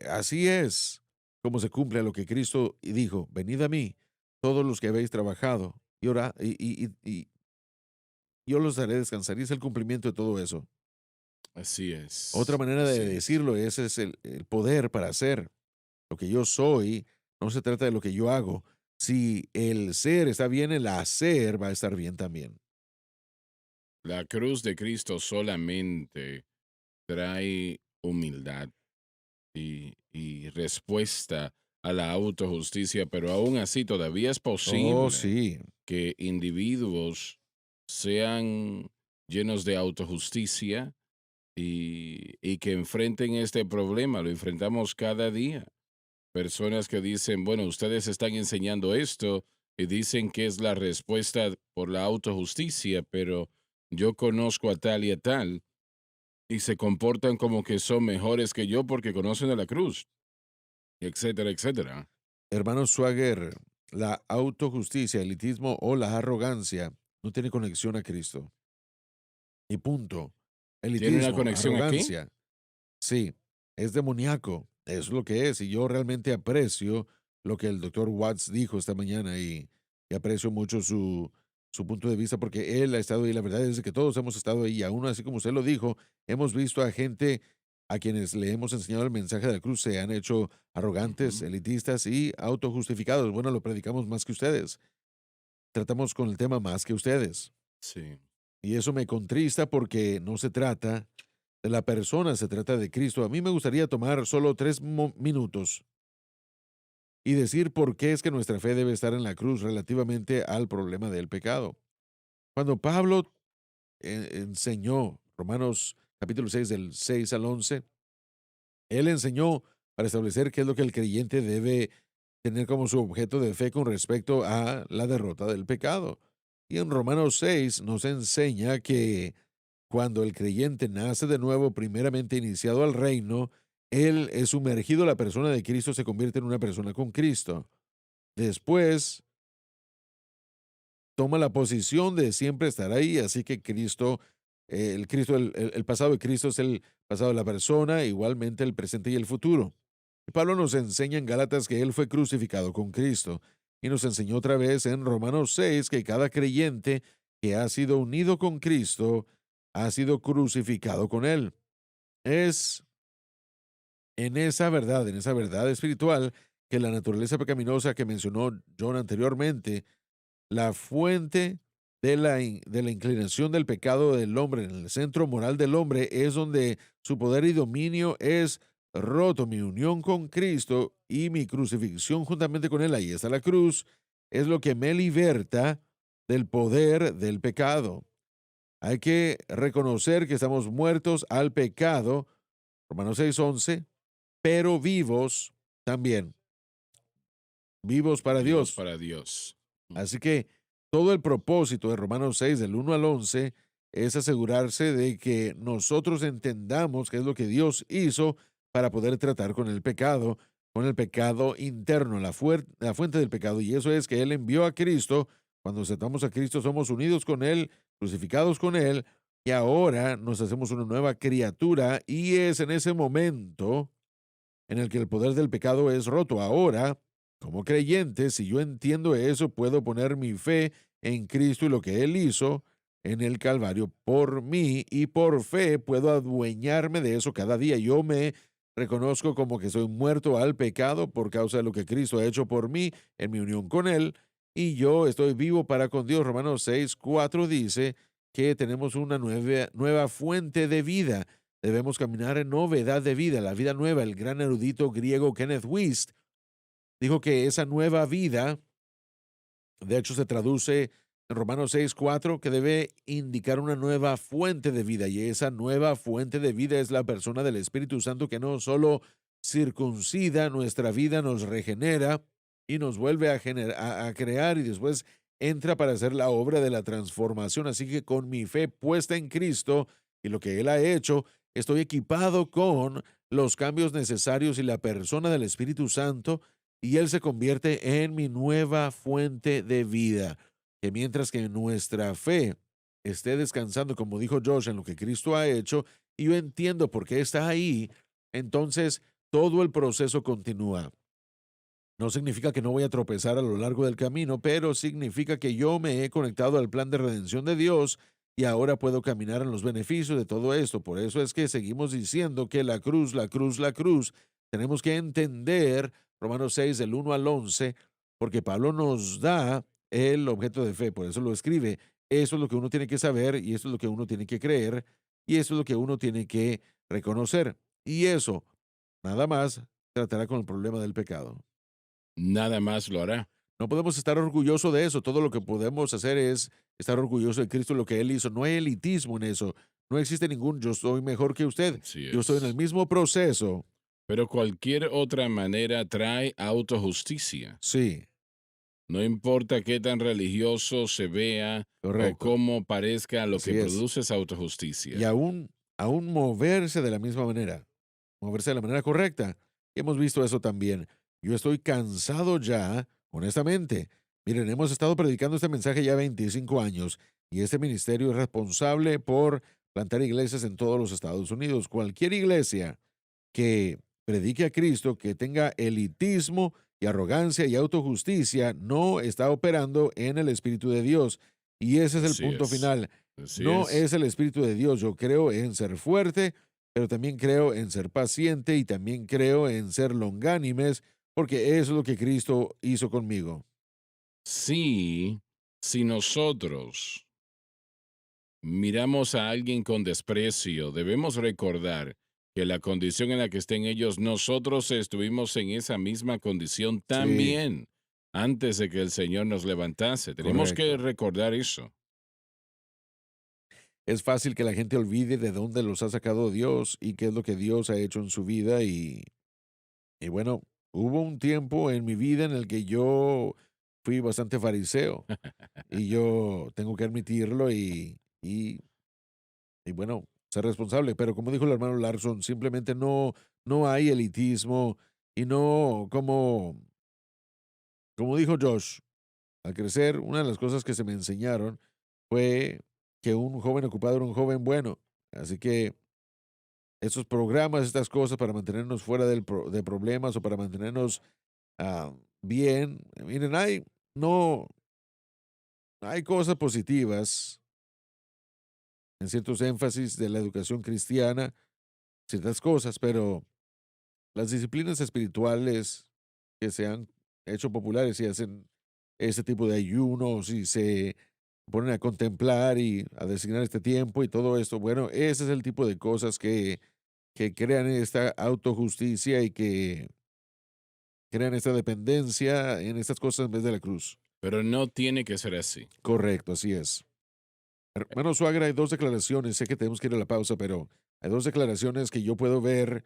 Así es como se cumple lo que Cristo dijo: venid a mí, todos los que habéis trabajado, y, y yo los haré descansar. Y es el cumplimiento de todo eso. Así Otra es, manera así de es. decirlo es el poder para hacer. Lo que yo soy no se trata de lo que yo hago. Si el ser está bien, el hacer va a estar bien también. La cruz de Cristo solamente trae humildad y respuesta a la autojusticia, pero aún así todavía es Oh, posible sí. que individuos sean llenos de autojusticia y que enfrenten este problema. Lo enfrentamos cada día. Personas que dicen, bueno, ustedes están enseñando esto y dicen que es la respuesta por la autojusticia, pero yo conozco a tal y a tal y se comportan como que son mejores que yo porque conocen a la cruz, etcétera, etcétera. Hermano Swagger, la autojusticia, el elitismo o la arrogancia no tiene conexión a Cristo. Y punto. ¿Tiene una Elitismo, conexión aquí? arrogancia, sí, es demoníaco. Es lo que es. Y yo realmente aprecio lo que el doctor Watts dijo esta mañana y aprecio mucho su punto de vista porque él ha estado ahí. La verdad es que todos hemos estado ahí. Aún así como usted lo dijo, hemos visto a gente a quienes le hemos enseñado el mensaje de la cruz se han hecho arrogantes, Ujú. elitistas y autojustificados. Bueno, lo predicamos más que ustedes. Tratamos con el tema más que ustedes. Sí. Y eso me contrista porque no se trata de la persona, se trata de Cristo. A mí me gustaría tomar solo 3 minutos y decir por qué es que nuestra fe debe estar en la cruz relativamente al problema del pecado. Cuando Pablo enseñó Romanos capítulo 6 del 6 al 11, él enseñó para establecer qué es lo que el creyente debe tener como su objeto de fe con respecto a la derrota del pecado. Y en Romanos 6 nos enseña que cuando el creyente nace de nuevo, primeramente iniciado al reino, él es sumergido, la persona de Cristo se convierte en una persona con Cristo. Después toma la posición de siempre estar ahí, así que Cristo, el pasado de Cristo es el pasado de la persona, igualmente el presente y el futuro. Y Pablo nos enseña en Gálatas que él fue crucificado con Cristo y nos enseñó otra vez en Romanos 6 que cada creyente que ha sido unido con Cristo ha sido crucificado con él. Es en esa verdad espiritual, que la naturaleza pecaminosa que mencionó John anteriormente, la fuente de la inclinación del pecado del hombre, en el centro moral del hombre, es donde su poder y dominio es roto. Mi unión con Cristo y mi crucifixión juntamente con Él, ahí está la cruz, es lo que me liberta del poder del pecado. Hay que reconocer que estamos muertos al pecado, Romanos 6:11, pero vivos también, vivos para Vivos Dios. para Dios. Así que todo el propósito de Romanos 6, del 1 al 11, es asegurarse de que nosotros entendamos qué es lo que Dios hizo para poder tratar con el pecado interno, la fuente del pecado. Y eso es que Él envió a Cristo. Cuando aceptamos a Cristo, somos unidos con Él, crucificados con Él, y ahora nos hacemos una nueva criatura. Y es en ese momento en el que el poder del pecado es roto. Ahora, como creyente, si yo entiendo eso, puedo poner mi fe en Cristo y lo que Él hizo en el Calvario por mí, y por fe puedo adueñarme de eso cada día. Yo me reconozco como que soy muerto al pecado por causa de lo que Cristo ha hecho por mí en mi unión con Él, y yo estoy vivo para con Dios. Romanos 6:4 dice que tenemos una nueva fuente de vida. Debemos caminar en novedad de vida, la vida nueva. El gran erudito griego Kenneth Wuest dijo que esa nueva vida, de hecho, se traduce en Romanos 6:4, que debe indicar una nueva fuente de vida, y esa nueva fuente de vida es la persona del Espíritu Santo, que no solo circuncida nuestra vida, nos regenera y nos vuelve a crear, y después entra para hacer la obra de la transformación. Así que con mi fe puesta en Cristo y lo que Él ha hecho, estoy equipado con los cambios necesarios y la persona del Espíritu Santo, y Él se convierte en mi nueva fuente de vida. Que mientras que nuestra fe esté descansando, como dijo Josh, en lo que Cristo ha hecho, y yo entiendo por qué está ahí, entonces todo el proceso continúa. No significa que no voy a tropezar a lo largo del camino, pero significa que yo me he conectado al plan de redención de Dios y ahora puedo caminar en los beneficios de todo esto. Por eso es que seguimos diciendo que la cruz, la cruz, la cruz, tenemos que entender Romanos 6 del 1 al 11, porque Pablo nos da el objeto de fe, por eso lo escribe. Eso es lo que uno tiene que saber, y eso es lo que uno tiene que creer, y eso es lo que uno tiene que reconocer. Y eso, nada más, tratará con el problema del pecado. Nada más lo hará. No podemos estar orgullosos de eso. Todo lo que podemos hacer es estar orgulloso de Cristo, lo que Él hizo. No hay elitismo en eso. No existe ningún yo soy mejor que usted. Así Yo estoy en el es. mismo proceso. Pero cualquier otra manera trae autojusticia. Sí, No importa qué tan religioso se vea o correcto. cómo parezca, lo que Así es. produce es Y autojusticia. aún moverse de la misma manera, moverse de la manera correcta. Y hemos visto eso también. Yo estoy cansado ya, honestamente. Miren, hemos estado predicando este mensaje ya 25 años, y este ministerio es responsable por plantar iglesias en todos los Estados Unidos. Cualquier iglesia que predique a Cristo, que tenga elitismo y arrogancia y autojusticia, no está operando en el Espíritu de Dios. Y ese es el Así punto es. final. Así No es. es el Espíritu de Dios. Yo creo en ser fuerte, pero también creo en ser paciente, y también creo en ser longánimes, porque eso es lo que Cristo hizo conmigo. Sí, si nosotros miramos a alguien con desprecio, debemos recordar que la condición en la que estén ellos, nosotros estuvimos en esa misma condición Sí, también antes de que el Señor nos levantase. Tenemos que correcto. recordar eso. Es fácil que la gente olvide de dónde los ha sacado Dios y qué es lo que Dios ha hecho en su vida. Y bueno, hubo un tiempo en mi vida en el que yo fui bastante fariseo, y yo tengo que admitirlo, y bueno, ser responsable. Pero como dijo el hermano Larson, simplemente no hay elitismo, y no, como dijo Josh, al crecer, una de las cosas que se me enseñaron fue que un joven ocupado era un joven bueno. Así que esos programas, estas cosas para mantenernos fuera de problemas, o para mantenernos bien, miren, no, hay cosas positivas en ciertos énfasis de la educación cristiana, ciertas cosas, pero las disciplinas espirituales que se han hecho populares y hacen ese tipo de ayunos y se ponen a contemplar y a designar este tiempo y todo esto, bueno, ese es el tipo de cosas que crean esta autojusticia y que crean esta dependencia en estas cosas en vez de la cruz. Pero no tiene que ser así. Correcto, así es. Hermano Suagra, hay dos declaraciones, sé que tenemos que ir a la pausa, pero hay dos declaraciones que yo puedo ver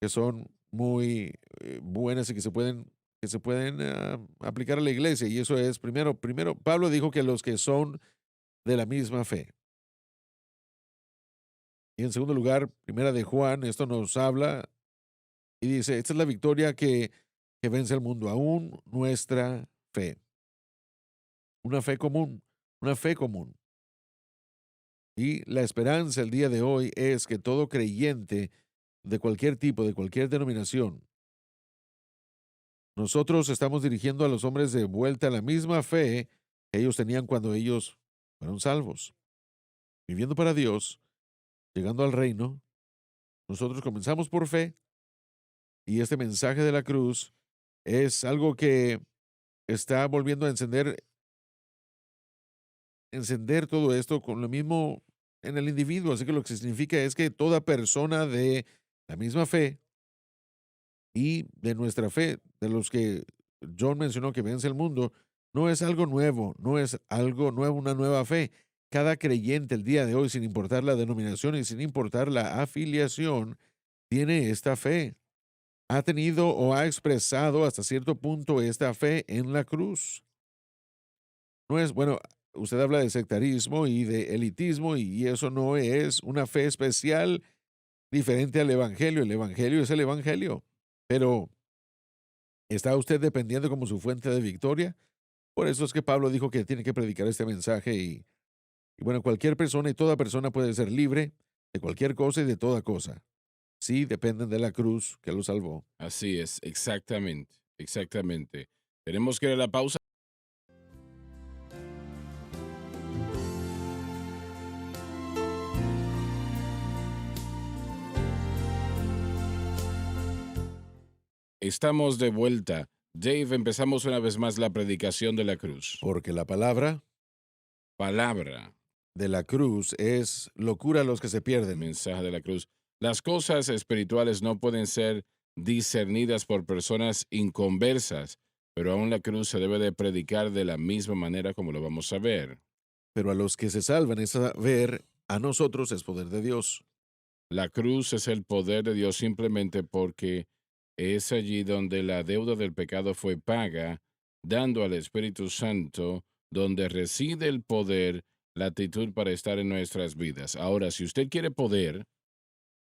que son muy buenas y que se pueden aplicar a la iglesia. Y eso es, primero, Pablo dijo que los que son de la misma fe. Y en segundo lugar, primera de Juan, esto nos habla y dice, esta es la victoria que vence al mundo, aún nuestra fe. Una fe común, una fe común. Y la esperanza el día de hoy es que todo creyente de cualquier tipo, de cualquier denominación, nosotros estamos dirigiendo a los hombres de vuelta a la misma fe que ellos tenían cuando ellos fueron salvos. Viviendo para Dios, llegando al reino, nosotros comenzamos por fe, Y este mensaje de la cruz es algo que está volviendo a encender todo esto con lo mismo en el individuo. Así que lo que significa es que toda persona de la misma fe y de nuestra fe, de los que John mencionó que vence el mundo, no es algo nuevo, no es algo nuevo, una nueva fe. Cada creyente el día de hoy, sin importar la denominación y sin importar la afiliación, tiene esta fe. Ha tenido o ha expresado hasta cierto punto esta fe en la cruz. No es, bueno, usted habla de sectarismo y de elitismo y eso no es una fe especial diferente al Evangelio. El Evangelio es el Evangelio. Pero ¿está usted dependiendo como su fuente de victoria? Por eso es que Pablo dijo que tiene que predicar este mensaje y bueno, cualquier persona y toda persona puede ser libre de cualquier cosa y de toda cosa. Sí, dependen de la cruz que lo salvó. Así es, exactamente, exactamente. Tenemos que ir a la pausa. Estamos de vuelta. Dave, empezamos una vez más la predicación de la cruz. Porque la palabra Palabra, de la cruz es locura a los que se pierden. mensaje de la cruz. Las cosas espirituales no pueden ser discernidas por personas inconversas, pero aún la cruz se debe de predicar de la misma manera como lo vamos a ver. Pero a los que se salvan es saber, a nosotros es poder de Dios. La cruz es el poder de Dios simplemente porque es allí donde la deuda del pecado fue paga, dando al Espíritu Santo, donde reside el poder, la actitud para estar en nuestras vidas. Ahora, si usted quiere poder,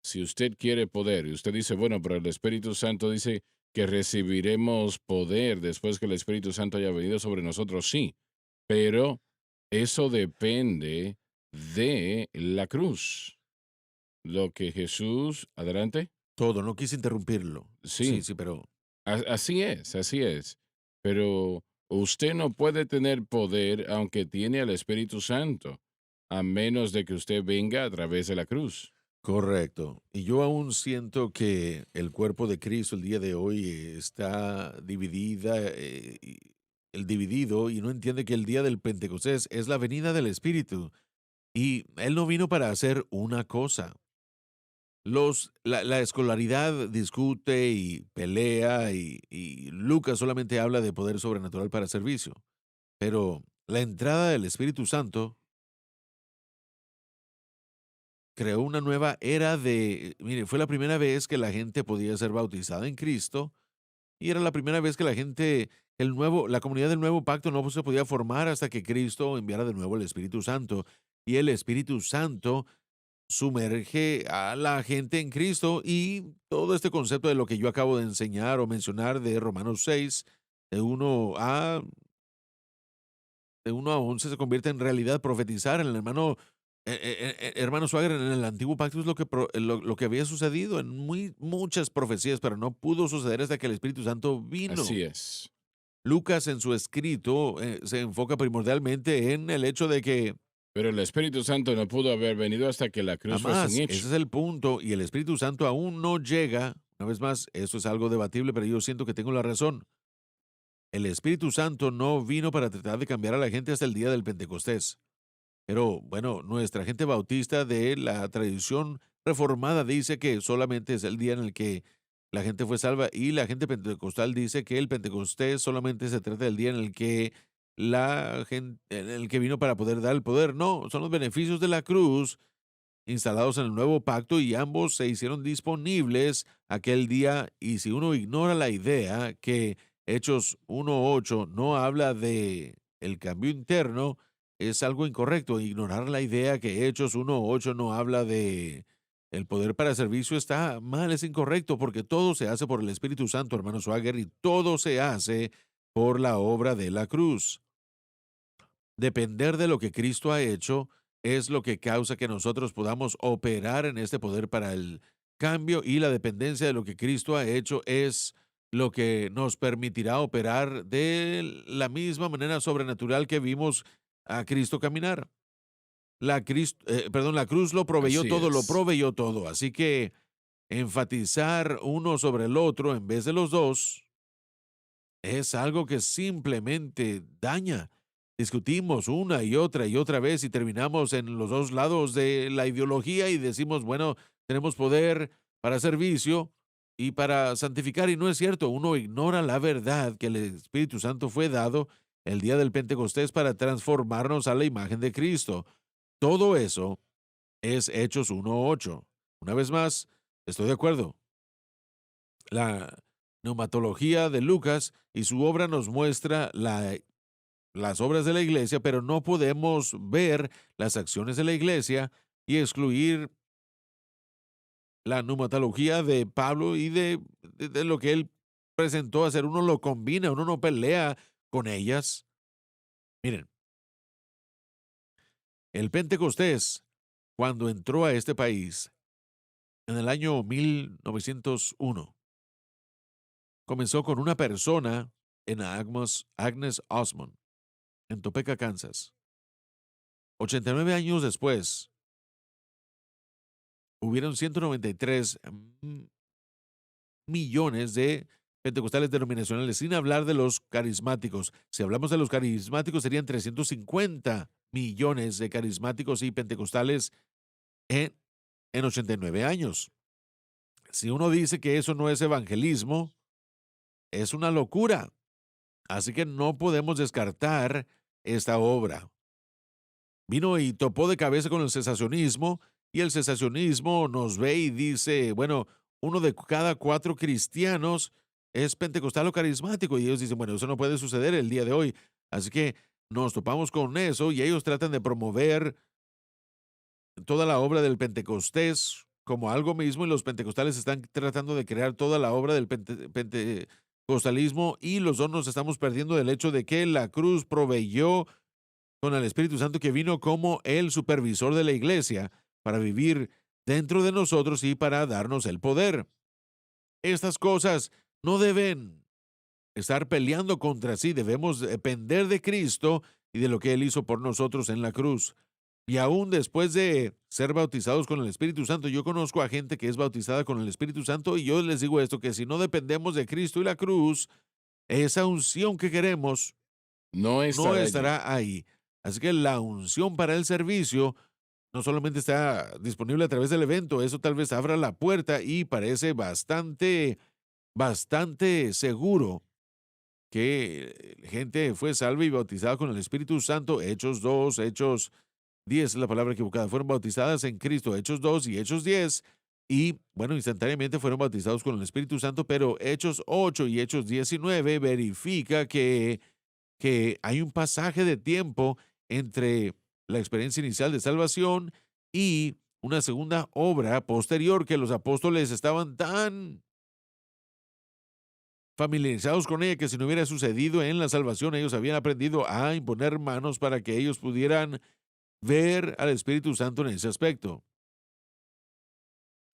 si usted quiere poder, y usted dice, bueno, pero el Espíritu Santo dice que recibiremos poder después que el Espíritu Santo haya venido sobre nosotros, sí, pero eso depende de la cruz. Lo que Jesús, adelante. Todo, no quise interrumpirlo. Sí, Sí, sí, pero así es, así es. Pero usted no puede tener poder aunque tiene al Espíritu Santo, a menos de que usted venga a través de la cruz. correcto. Y yo aún siento que el cuerpo de Cristo el día de hoy está el dividido y no entiende que el día del Pentecostés es la venida del Espíritu. Y Él no vino para hacer una cosa. La escolaridad discute y pelea y Lucas solamente habla de poder sobrenatural para servicio. Pero la entrada del Espíritu Santo creó una nueva era mire, fue la primera vez que la gente podía ser bautizada en Cristo y era la primera vez que la comunidad del nuevo pacto no se podía formar hasta que Cristo enviara de nuevo el Espíritu Santo. Y el Espíritu Santo sumerge a la gente en Cristo y todo este concepto de lo que yo acabo de enseñar o mencionar de Romanos 6, de 1 a 11 se convierte en realidad profetizar. El hermano Swagger en el antiguo pacto es lo que había sucedido en muchas profecías, pero no pudo suceder hasta que el Espíritu Santo vino. Así es. Lucas en su escrito se enfoca primordialmente en el hecho de que Pero el Espíritu Santo no pudo haber venido hasta que la cruz fuese un jamás, hecho. ese es el punto, y el Espíritu Santo aún no llega. Una vez más, eso es algo debatible, pero yo siento que tengo la razón. El Espíritu Santo no vino para tratar de cambiar a la gente hasta el día del Pentecostés. Pero bueno, nuestra gente bautista de la tradición reformada dice que solamente es el día en el que la gente fue salva y la gente pentecostal dice que el Pentecostés solamente se trata del día en el que la gente, en el que vino para poder dar el poder. No, son los beneficios de la cruz instalados en el nuevo pacto y ambos se hicieron disponibles aquel día. Y si uno ignora la idea que Hechos 1:8 no habla de el cambio interno, es algo incorrecto. Ignorar la idea que Hechos 1:8 no habla de el poder para servicio está mal, es incorrecto, porque todo se hace por el Espíritu Santo, hermano Swagger, y todo se hace por la obra de la cruz. Depender de lo que Cristo ha hecho es lo que causa que nosotros podamos operar en este poder para el cambio, y la dependencia de lo que Cristo ha hecho es lo que nos permitirá operar de la misma manera sobrenatural que vimos a Cristo caminar. La cruz lo Así proveyó es. todo. Así que enfatizar uno sobre el otro en vez de los dos, es algo que simplemente daña. Discutimos una y otra vez y terminamos en los dos lados de la ideología y decimos, bueno, tenemos poder para servicio y para santificar. Y no es cierto, uno ignora la verdad que el Espíritu Santo fue dado el día del Pentecostés para transformarnos a la imagen de Cristo. Todo eso es Hechos 1:8. Una vez más, estoy de acuerdo. La neumatología de Lucas y su obra nos muestra las obras de la iglesia, pero no podemos ver las acciones de la iglesia y excluir la neumatología de Pablo y de lo que él presentó a hacer. Uno lo combina, uno no pelea con ellas. Miren, el Pentecostés, cuando entró a este país en el año 1901, comenzó con una persona en Agnes Osmond, en Topeka, Kansas. 89 años después, hubieron 193 millones de pentecostales denominacionales, sin hablar de los carismáticos. Si hablamos de los carismáticos, serían 350 millones de carismáticos y pentecostales en, en 89 años. Si uno dice que eso no es evangelismo, es una locura. Así que no podemos descartar esta obra. Vino y topó de cabeza con el cesacionismo, y el cesacionismo nos ve y dice, bueno, uno de cada 4 cristianos es pentecostal o carismático, y ellos dicen, bueno, eso no puede suceder el día de hoy. Así que nos topamos con eso y ellos tratan de promover toda la obra del Pentecostés como algo mismo, y los pentecostales están tratando de crear toda la obra del pentecostalismo, y los dos nos estamos perdiendo del hecho de que la cruz proveyó con el Espíritu Santo, que vino como el supervisor de la iglesia para vivir dentro de nosotros y para darnos el poder. Estas cosas no deben estar peleando contra sí, debemos depender de Cristo y de lo que Él hizo por nosotros en la cruz. Y aún después de ser bautizados con el Espíritu Santo, yo conozco a gente que es bautizada con el Espíritu Santo, y yo les digo esto, que si no dependemos de Cristo y la cruz, esa unción que queremos No no estará allí. estará ahí. Así que la unción para el servicio no solamente está disponible a través del evento, eso tal vez abra la puerta, y parece bastante seguro que gente fue salva y bautizada con el Espíritu Santo. Hechos 2, Hechos 10 es la palabra equivocada. Fueron bautizadas en Cristo, Hechos 2 y Hechos 10. Y bueno, instantáneamente fueron bautizados con el Espíritu Santo, pero Hechos 8 y Hechos 19 verifica que hay un pasaje de tiempo entre la experiencia inicial de salvación y una segunda obra posterior, que los apóstoles estaban tan familiarizados con ella que si no hubiera sucedido en la salvación, ellos habían aprendido a imponer manos para que ellos pudieran ver al Espíritu Santo en ese aspecto.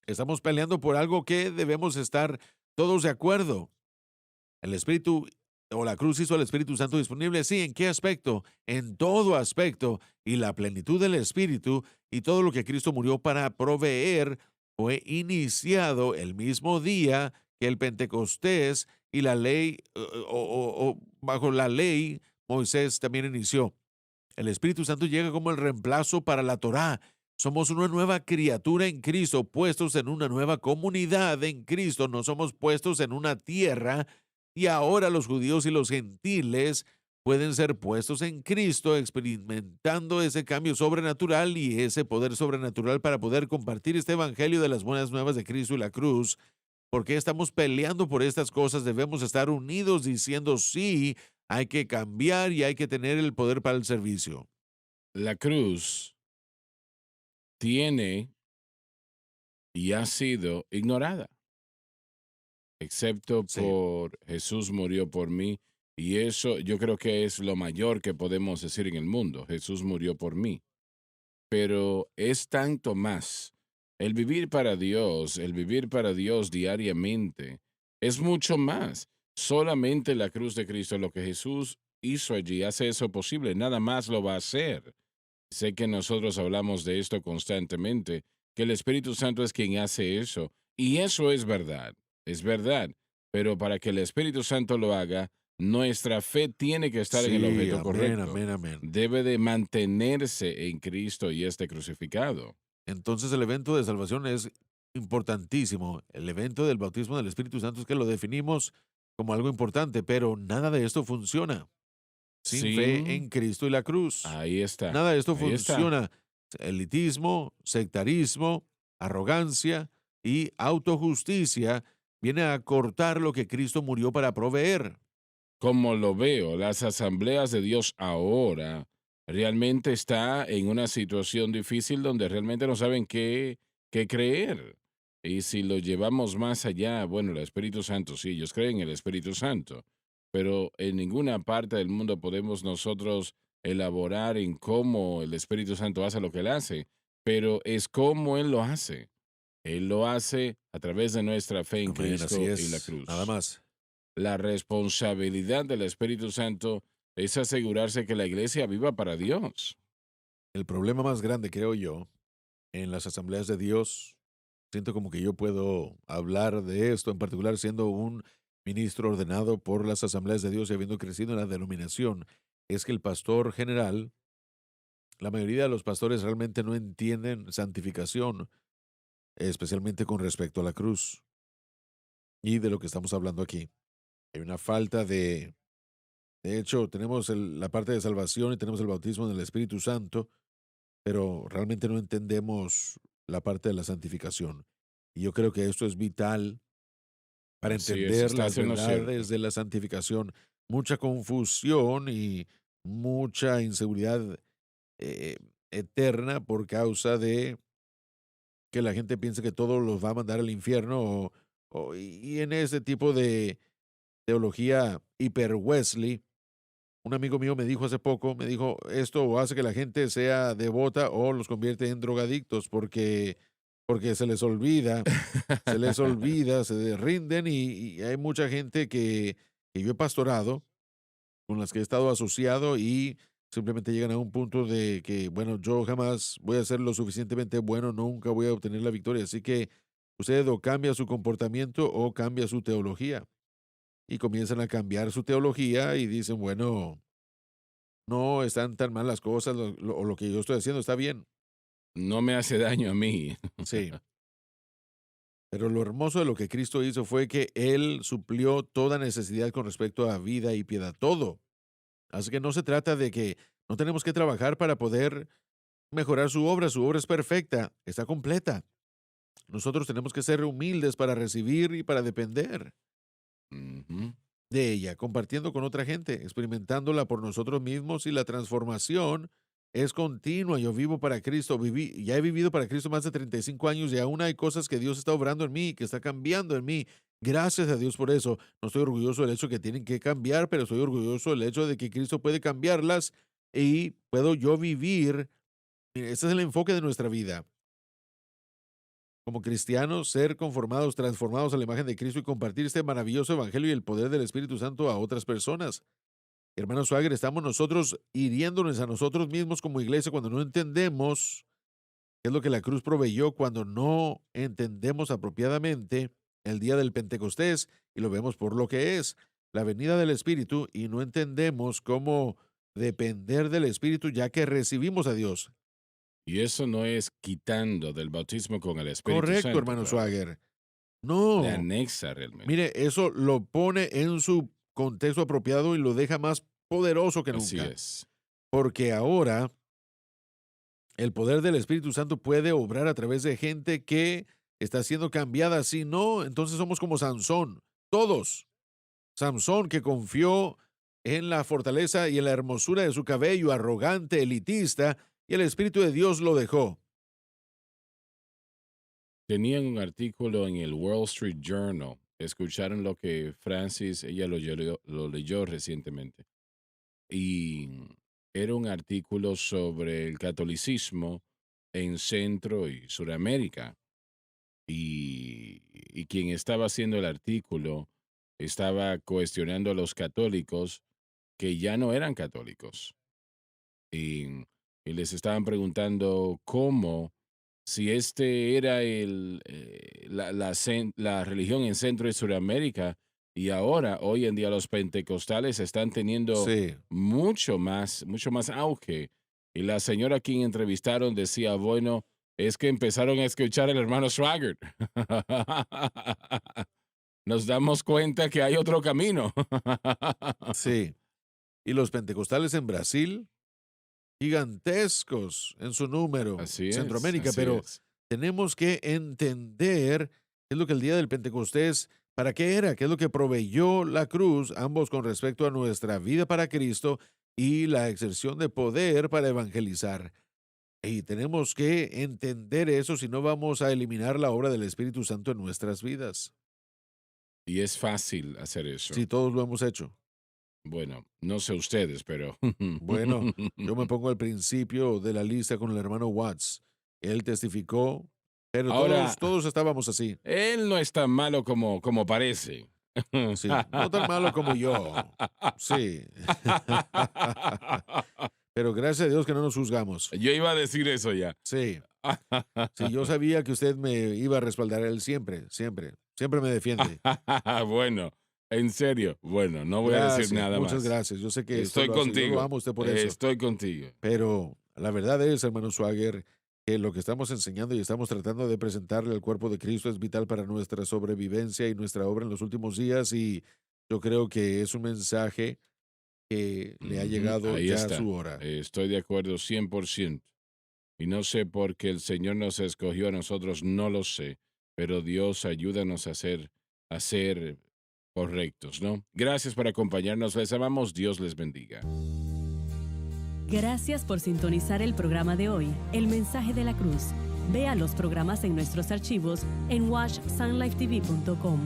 Estamos peleando por algo que debemos estar todos de acuerdo. El Espíritu o la cruz hizo al Espíritu Santo disponible. Sí, ¿en qué aspecto? En todo aspecto. Y la plenitud del Espíritu y todo lo que Cristo murió para proveer fue iniciado el mismo día que el Pentecostés, y la ley, o bajo la ley, Moisés también inició. El Espíritu Santo llega como el reemplazo para la Torá. Somos una nueva criatura en Cristo, puestos en una nueva comunidad en Cristo. No somos puestos en una tierra, y ahora los judíos y los gentiles pueden ser puestos en Cristo, experimentando ese cambio sobrenatural y ese poder sobrenatural para poder compartir este evangelio de las buenas nuevas de Cristo y la cruz. ¿Por qué estamos peleando por estas cosas? Debemos estar unidos diciendo sí, hay que cambiar y hay que tener el poder para el servicio. La cruz tiene y ha sido ignorada, excepto Sí, por Jesús murió por mí. Y eso yo creo que es lo mayor que podemos decir en el mundo. Jesús murió por mí. Pero es tanto más. El vivir para Dios diariamente, es mucho más. Solamente la cruz de Cristo, lo que Jesús hizo allí, hace eso posible. Nada más lo va a hacer. Sé que nosotros hablamos de esto constantemente, que el Espíritu Santo es quien hace eso. Y eso es verdad. Pero para que el Espíritu Santo lo haga, nuestra fe tiene que estar en el Sí, objeto amén, correcto. amén, amén. Debe de mantenerse en Cristo y este crucificado. Entonces el evento de salvación es importantísimo. El evento del bautismo del Espíritu Santo es que lo definimos como algo importante, pero nada de esto funciona sin fe Sin, en Cristo y la cruz. ahí está, Nada de esto ahí está. funciona. Elitismo, sectarismo, arrogancia y autojusticia viene a cortar lo que Cristo murió para proveer. Como lo veo, las asambleas de Dios ahora realmente está en una situación difícil donde realmente no saben qué creer. Y si lo llevamos más allá, bueno, el Espíritu Santo, sí, ellos creen en el Espíritu Santo, pero en ninguna parte del mundo podemos nosotros elaborar en cómo el Espíritu Santo hace lo que él hace, pero es cómo él lo hace. Él lo hace a través de nuestra fe en Amén, así Cristo y la es. Nada cruz. más. La responsabilidad del Espíritu Santo es asegurarse que la iglesia viva para Dios. El problema más grande, creo yo, en las asambleas de Dios, siento como que yo puedo hablar de esto, en particular siendo un ministro ordenado por las asambleas de Dios y habiendo crecido en la denominación, es que el pastor general, la mayoría de los pastores realmente no entienden santificación, especialmente con respecto a la cruz y de lo que estamos hablando aquí. Hay una falta de hecho, tenemos la parte de salvación y tenemos el bautismo del Espíritu Santo, pero realmente no entendemos la parte de la santificación. Y yo creo que esto es vital para Así es, entender estás las en lo verdades cierto. de la santificación. Mucha confusión y mucha inseguridad eh, eterna por causa de que la gente piensa que todo los va a mandar al infierno y en ese tipo de teología hiper Wesley. Un amigo mío me dijo hace poco, me dijo, esto hace que la gente sea devota o los convierte en drogadictos porque se les olvida, se rinden y hay mucha gente que yo he pastorado, con las que he estado asociado y simplemente llegan a un punto de que, bueno, yo jamás voy a ser lo suficientemente bueno, nunca voy a obtener la victoria. Así que usted o cambia su comportamiento o cambia su teología. Y comienzan a cambiar su teología y dicen, bueno, no están tan mal las cosas, o lo que yo estoy haciendo está bien. No me hace daño a mí. Sí. Pero lo hermoso de lo que Cristo hizo fue que Él suplió toda necesidad con respecto a vida y piedad, todo. Así que no se trata de que no tenemos que trabajar para poder mejorar su obra es perfecta, está completa. Nosotros tenemos que ser humildes para recibir y para depender Ujú. de ella, compartiendo con otra gente, experimentándola por nosotros mismos y la transformación es continua. Yo vivo para Cristo, ya he vivido para Cristo más de 35 años y aún hay cosas que Dios está obrando en mí, que está cambiando en mí. Gracias a Dios por eso. No estoy orgulloso del hecho que tienen que cambiar, pero estoy orgulloso del hecho de que Cristo puede cambiarlas y puedo yo vivir. Mire, ese es el enfoque de nuestra vida. Como cristianos, ser conformados, transformados a la imagen de Cristo y compartir este maravilloso evangelio y el poder del Espíritu Santo a otras personas. Hermano Swagger, estamos nosotros hiriéndonos a nosotros mismos como iglesia cuando no entendemos qué es lo que la cruz proveyó, cuando no entendemos apropiadamente el día del Pentecostés y lo vemos por lo que es, la venida del Espíritu, y no entendemos cómo depender del Espíritu ya que recibimos a Dios. Y eso no es quitando del bautismo con el Espíritu Correcto, Santo, hermano claro. Swagger. Le No, anexa realmente. mire, eso lo pone en su contexto apropiado y lo deja más poderoso que Así nunca, es. porque ahora el poder del Espíritu Santo puede obrar a través de gente que está siendo cambiada. Si no, entonces somos como Sansón, todos. Sansón que confió en la fortaleza y en la hermosura de su cabello, arrogante, elitista, y el Espíritu de Dios lo dejó. Tenían un artículo en el Wall Street Journal. Escucharon lo que Francis, ella lo leyó recientemente. Y era un artículo sobre el catolicismo en Centro y Suramérica. Y quien estaba haciendo el artículo estaba cuestionando a los católicos que ya no eran católicos. Y, y les estaban preguntando cómo. si este era la religión en Centro y Sudamérica, y ahora, hoy en día, los pentecostales están teniendo Sí, mucho más auge. Y la señora a quien entrevistaron decía, bueno, es que empezaron a escuchar al hermano Swagger. Nos damos cuenta que hay otro camino. sí. Y los pentecostales en Brasil, gigantescos en su número, Así es, Centroamérica, así pero es. tenemos que entender qué es lo que el día del Pentecostés, para qué era, qué es lo que proveyó la cruz, ambos con respecto a nuestra vida para Cristo y la exerción de poder para evangelizar. Y tenemos que entender eso si no vamos a eliminar la obra del Espíritu Santo en nuestras vidas. Y es fácil hacer eso. Si todos lo hemos hecho. Bueno, no sé ustedes, pero... Bueno, yo me pongo al principio de la lista con el hermano Watts. Él testificó, pero Ahora, todos estábamos así. él no es tan malo como parece. Sí, no tan malo como yo. Sí. Pero gracias a Dios que no nos juzgamos. Yo iba a decir eso ya. Sí. Sí, yo sabía que usted me iba a respaldar. Él siempre, siempre, siempre me defiende. Bueno, en serio. Bueno, no voy a decir Gracias, nada muchas más. gracias. Yo sé que usted Estoy lo hace. Yo lo contigo. amo a usted por eso. Estoy contigo. Pero la verdad es, hermano Swagger, que lo que estamos enseñando y estamos tratando de presentarle al cuerpo de Cristo es vital para nuestra sobrevivencia y nuestra obra en los últimos días. Y yo creo que es un mensaje que le ha Ujú, llegado ahí ya a está. su hora. Estoy de acuerdo 100%. Y no sé por qué el Señor nos escogió a nosotros, no lo sé. Pero Dios ayúdanos a ser correctos, ¿no? Gracias por acompañarnos. Les amamos. Dios les bendiga. Gracias por sintonizar el programa de hoy, El Mensaje de la Cruz. Vea los programas en nuestros archivos en watchsunlifetv.com.